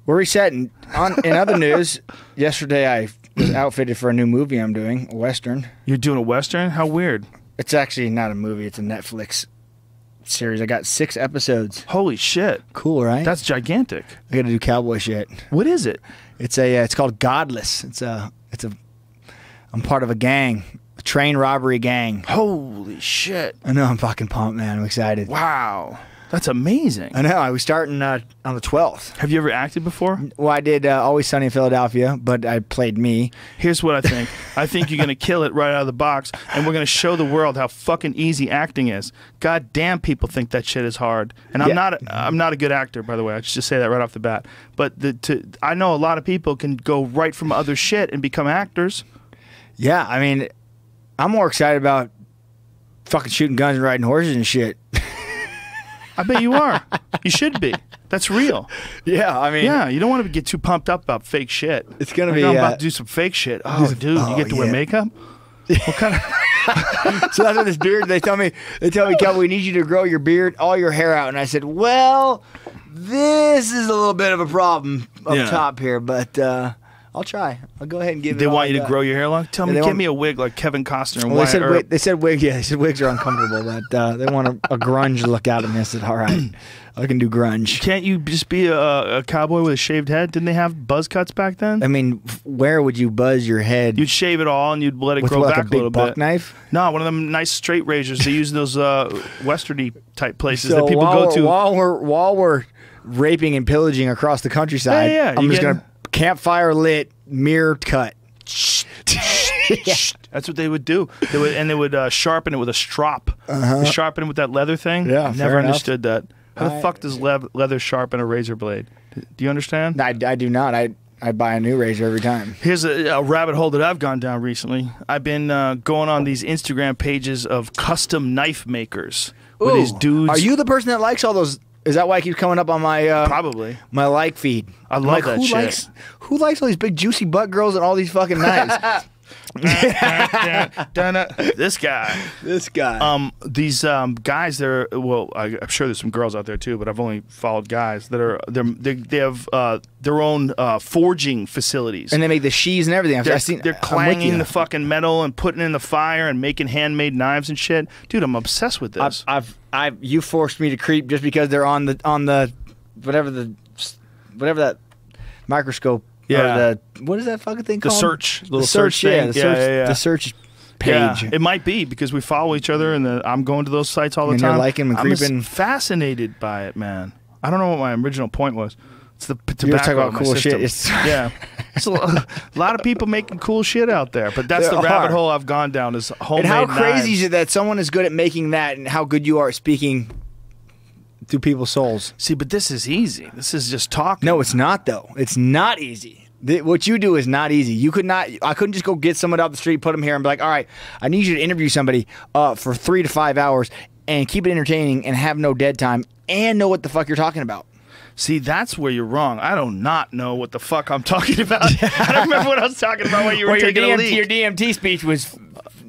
We're resetting. In other news, yesterday I was outfitted for a new movie I'm doing, a Western. You're doing a Western? How weird. It's actually not a movie. It's a Netflix series. I got 6 episodes. Holy shit. Cool, right? That's gigantic. I got to do cowboy shit. What is it? It's called Godless. I'm part of a gang, a train robbery gang. Holy shit. I know, I'm fucking pumped, man. I'm excited. Wow. That's amazing. I know. I was starting on the 12th. Have you ever acted before? Well, I did Always Sunny in Philadelphia, but I played me. Here's what I think. I think you're going to kill it right out of the box, and we're going to show the world how fucking easy acting is. God damn, people think that shit is hard. And I'm not a good actor, by the way. I should just say that right off the bat. But I know a lot of people can go right from other shit and become actors. Yeah, I mean, I'm more excited about fucking shooting guns and riding horses and shit. I bet you are. You should be. That's real. Yeah, I mean... Yeah, you don't want to get too pumped up about fake shit. It's going to be... I'm about to do some fake shit. Oh, dude, you get to wear makeup? What kind of... So that's what this beard... They tell me, Kelvin, we need you to grow your beard, all your hair out. And I said, well, this is a little bit of a problem up top here, but... I'll try. I'll go ahead and give it. They want you to grow your hair long? Tell me, get me a wig like Kevin Costner. Well, they said wig. Yeah, they said wigs are uncomfortable, but they want a grunge look out of me. I said, all right, I can do grunge. Can't you just be a cowboy with a shaved head? Didn't they have buzz cuts back then? I mean, where would you buzz your head? You'd shave it all and you'd let it grow back a little bit. Buck knife? No, one of them nice straight razors. They use those westerny type places that people go to. While we're raping and pillaging across the countryside, I'm just gonna campfire lit. Mirror cut. That's what they would do. They would sharpen it with a strop. They sharpen it with that leather thing. Yeah, never understood that. How the fuck does leather sharpen a razor blade? Do you understand? I do not. I buy a new razor every time. Here's a rabbit hole that I've gone down recently. I've been going on these Instagram pages of custom knife makers. Where these dudes. Are you the person that likes all those? Is that why it keeps coming up on my probably my like feed? I love that shit. Who likes all these big juicy butt girls and all these fucking knives? This guy. These guys. I'm sure there's some girls out there too, but I've only followed guys that are they have their own forging facilities, and they make the sheaths and everything. They're clanging the fucking metal and putting it in the fire and making handmade knives and shit. Dude, I'm obsessed with this. You forced me to creep just because they're on the whatever that microscope. Yeah. What is that fucking thing called? The search. The search thing. The search page. Yeah, it might be because we follow each other and I'm going to those sites all the time. You're liking and creeping. I'm fascinated by it, man. I don't know what my original point was. It's the tobacco. You were talking about cool shit. Yeah. It's a lot of people making cool shit out there, but that's the rabbit hole I've gone down is homemade knives. And how crazy is it that someone is good at making that and how good you are at speaking to people's souls? See, but this is easy. This is just talking. No, it's not, though. It's not easy. What you do is not easy. You could not. I couldn't just go get someone out the street, put them here, and be like, "All right, I need you to interview somebody for 3 to 5 hours and keep it entertaining and have no dead time and know what the fuck you're talking about." See, that's where you're wrong. I do not know what the fuck I'm talking about. I don't remember what I was talking about when you were taking a leak. Your DMT speech was.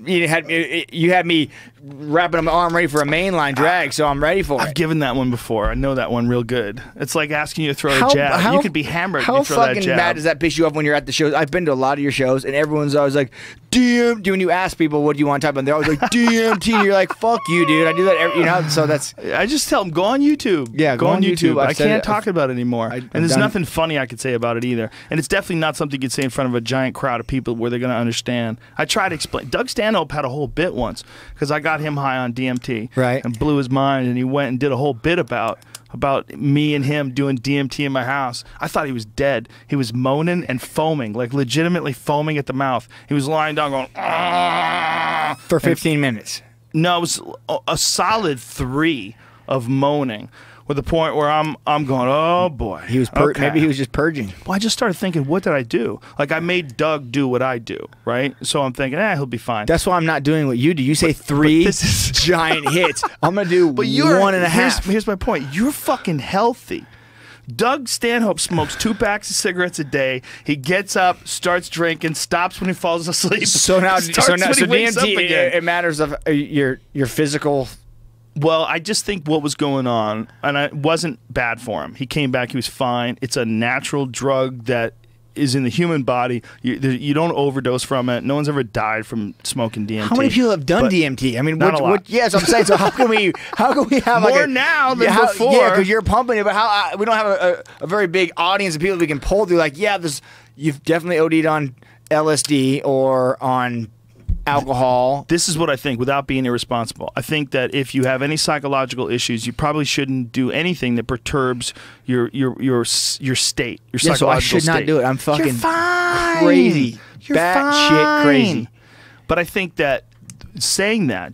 You had me wrapping my arm ready for a mainline drag, so I'm ready for it. I've given that one before. I know that one real good. It's like asking you to throw a jab. You could be hammered if you throw that jab. How fucking mad does that piss you off when you're at the shows? I've been to a lot of your shows, and everyone's always like, DMT. When you ask people, what do you want to type on, they're always like, DMT. And you're like, fuck you, dude. I do that so that's... I just tell them, go on YouTube. Yeah, go on YouTube. I can't talk about it anymore. And there's nothing funny I could say about it either. And it's definitely not something you could say in front of a giant crowd of people where they're going to understand. I try to explain. Doug Stanhope had a whole bit once because I got him high on DMT and blew his mind, and he went and did a whole bit about me and him doing DMT in my house. I thought he was dead. He was moaning and foaming, like legitimately foaming at the mouth. He was lying down going, ah! For 15 minutes. No, it was a solid 3 of moaning. With the point where I'm going, oh boy. He was maybe he was just purging. Well, I just started thinking, what did I do? Like I made Doug do what I do, right? So I'm thinking, he'll be fine. That's why I'm not doing what you do. You say 3 giant hits. I'm gonna do 1.5. Here's my point. You're fucking healthy. Doug Stanhope smokes 2 packs of cigarettes a day. He gets up, starts drinking, stops when he falls asleep. So DMT, it matters of your physical Well, I just think what was going on, and it wasn't bad for him. He came back, he was fine. It's a natural drug that is in the human body. You don't overdose from it. No one's ever died from smoking DMT. How many people have done DMT? I mean, not a lot. Yeah, so I'm saying. So how can we have more like now than before? Yeah, because you're pumping it, but how we don't have a very big audience of people we can pull through. Like, yeah, you've definitely OD'd on LSD or on alcohol. This is what I think, without being irresponsible. I think that if you have any psychological issues, you probably shouldn't do anything that perturbs your state, your psychological so I should state. not do it. I'm fucking You're fine. crazy. You're Batshit crazy. But I think that just saying that,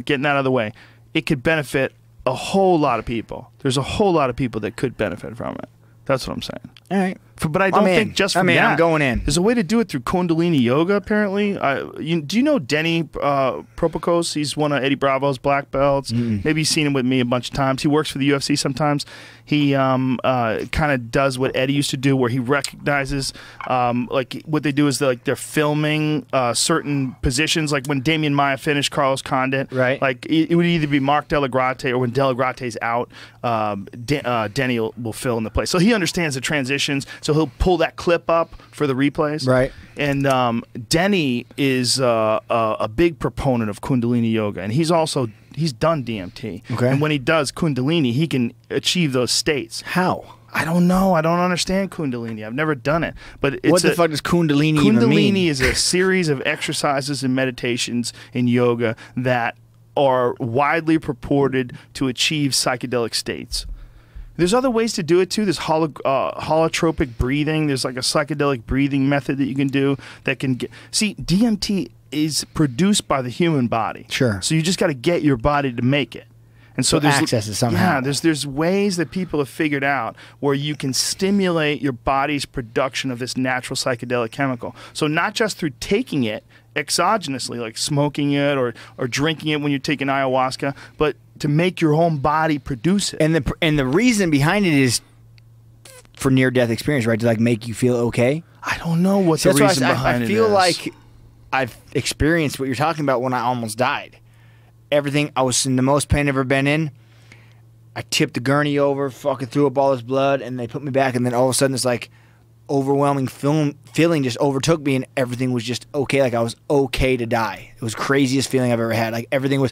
getting that out of the way, it could benefit a whole lot of people. There's a whole lot of people that could benefit from it. That's what I'm saying. All right. But I don't think just from that. I'm going in. There's a way to do it through Kundilini yoga, apparently. Do you know Denny Propokos? He's one of Eddie Bravo's black belts. Maybe you've seen him with me a bunch of times. He works for the UFC sometimes. He kind of does what Eddie used to do, where he recognizes, like what they do is they're filming certain positions. Like when Damian Maia finished Carlos Condit, right? Like it would either be Mark Della Grate or when Della Grate's out, Denny will fill in the place. So he understands the transitions. So he'll pull that clip up for the replays. Right. And Denny is a big proponent of Kundalini yoga, and he's done DMT. Okay. And when he does Kundalini, he can achieve those states. How? I don't know. I don't understand Kundalini. I've never done it. But what the fuck does Kundalini even mean? Kundalini is a series of exercises and meditations in yoga that are widely purported to achieve psychedelic states. There's other ways to do it too. There's holotropic breathing. There's like a psychedelic breathing method that you can do that can get. See, DMT is produced by the human body. Sure. So you just got to get your body to make it. And so there's access it somehow. Yeah, there's ways that people have figured out where you can stimulate your body's production of this natural psychedelic chemical. So not just through taking it exogenously, like smoking it or drinking it when you're taking ayahuasca, but to make your own body produce it. And the reason behind it is for near-death experience, right? To like make you feel okay. I don't know what the reason behind it is. I feel like I've experienced what you're talking about when I almost died. Everything, I was in the most pain I've ever been in. I tipped the gurney over, fucking threw up all this blood, and they put me back, and then all of a sudden this like overwhelming feeling just overtook me, and everything was just okay. Like I was okay to die. It was the craziest feeling I've ever had. Like everything was,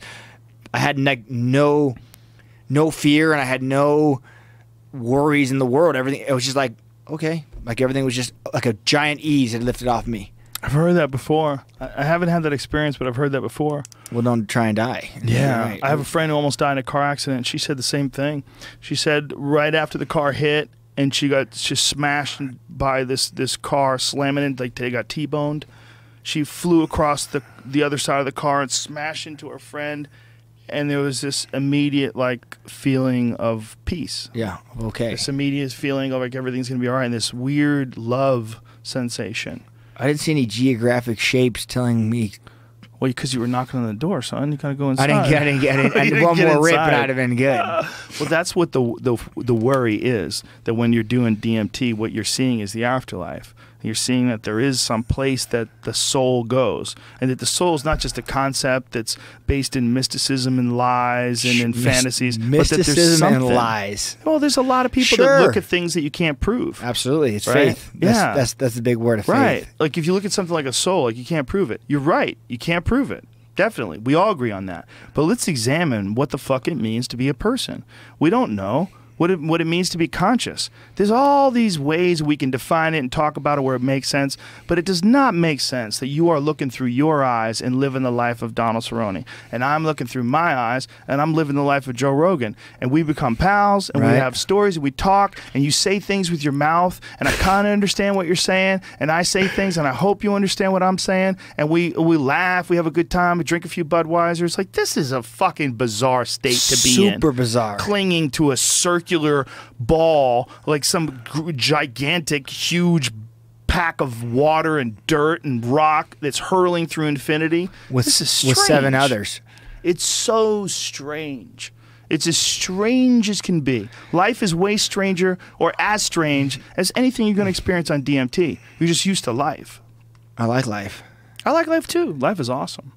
I had like no fear, and I had no worries in the world. Everything, it was just like, okay. Like everything was just like a giant ease had lifted off me. I've heard that before. I haven't had that experience, but I've heard that before. Well, don't try and die. Yeah. Right. I have a friend who almost died in a car accident. She said the same thing. She said right after the car hit and she got just smashed by this car, slamming it, like they got T-boned. She flew across the other side of the car and smashed into her friend, and there was this immediate like feeling of peace. Yeah, okay. This immediate feeling of like everything's going to be all right, and this weird love sensation. I didn't see any geographic shapes telling me. Well, because you were knocking on the door, son. You gotta go inside. I didn't get it. And one more rip, and I'd have been good. Well, that's what the worry is. That when you're doing DMT, what you're seeing is the afterlife. You're seeing that there is some place that the soul goes, and that the soul is not just a concept that's based in mysticism and lies and in fantasies, but that there's mysticism and something. Lies. Well, there's a lot of people that look at things that you can't prove. Absolutely, it's right? faith. That's the big word of faith. Right. Like if you look at something like a soul, like you can't prove it. You're right. You can't prove it. Definitely. We all agree on that. But let's examine what the fuck it means to be a person. We don't know what it means to be conscious. There's all these ways we can define it and talk about it where it makes sense, but it does not make sense that you are looking through your eyes and living the life of Donald Cerrone, and I'm looking through my eyes and I'm living the life of Joe Rogan, and we become pals, and we have stories, and we talk, and you say things with your mouth, and I kind of understand what you're saying, and I say things, and I hope you understand what I'm saying, and we laugh, we have a good time, we drink a few Budweisers. Like, this is a fucking bizarre state to be in. Super bizarre. Clinging to a circular ball like some gigantic, huge pack of water and dirt and rock that's hurling through infinity. This is strange. With 7 others. It's so strange. It's as strange as can be. Life is way stranger, or as strange, as anything you're going to experience on DMT. You're just used to life. I like life. I like life too. Life is awesome.